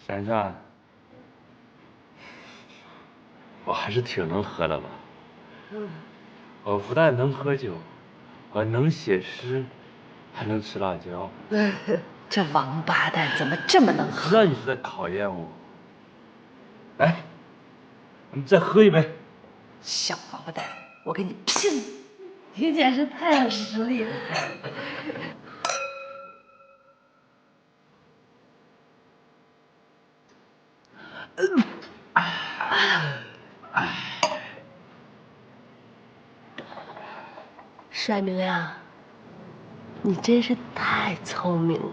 珊珊，我还是挺能喝的吧？我不但能喝酒，我能写诗，还能吃辣椒。这王八蛋怎么这么能喝？知道你是在考验我。来，我们再喝一杯。小王八蛋，我跟你拼！你简直太有实力了。帅明呀，你真是太聪明了。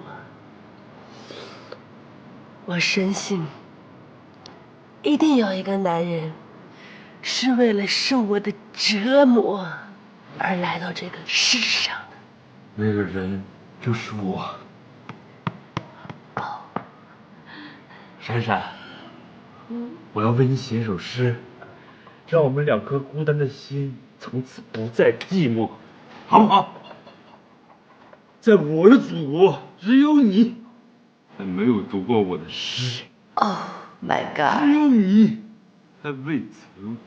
我深信，一定有一个男人，是为了受我的折磨而来到这个世上的。那个人就是我。珊珊，我要为你写一首诗，让我们两颗孤单的心从此不再寂寞，好不好？在我的祖国，只有你还没有读过我的诗。Oh my god！ 只有你还未曾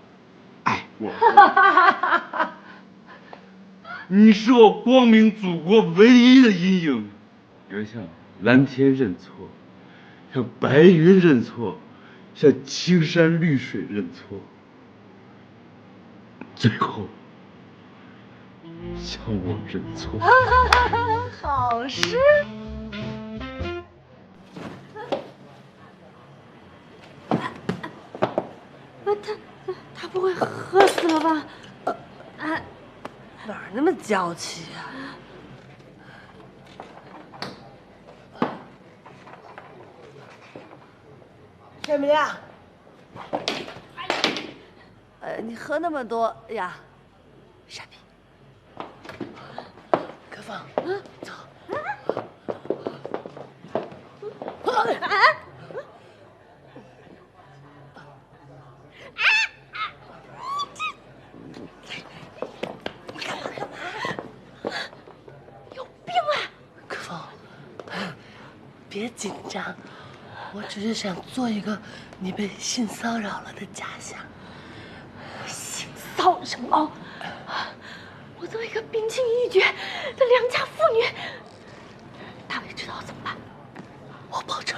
爱过。你是我光明祖国唯一的阴影。你要向蓝天认错，向白云认错，向青山绿水认错，最后向我认错。好诗。他不会喝死了吧？哪儿那么娇气啊？小明啊，你喝那么多呀，傻逼！可芳，走。别紧张，我只是想做一个你被性骚扰了的假象。性骚扰什么？我作为一个冰清玉洁的良家妇女，大伟知道怎么办？我保证。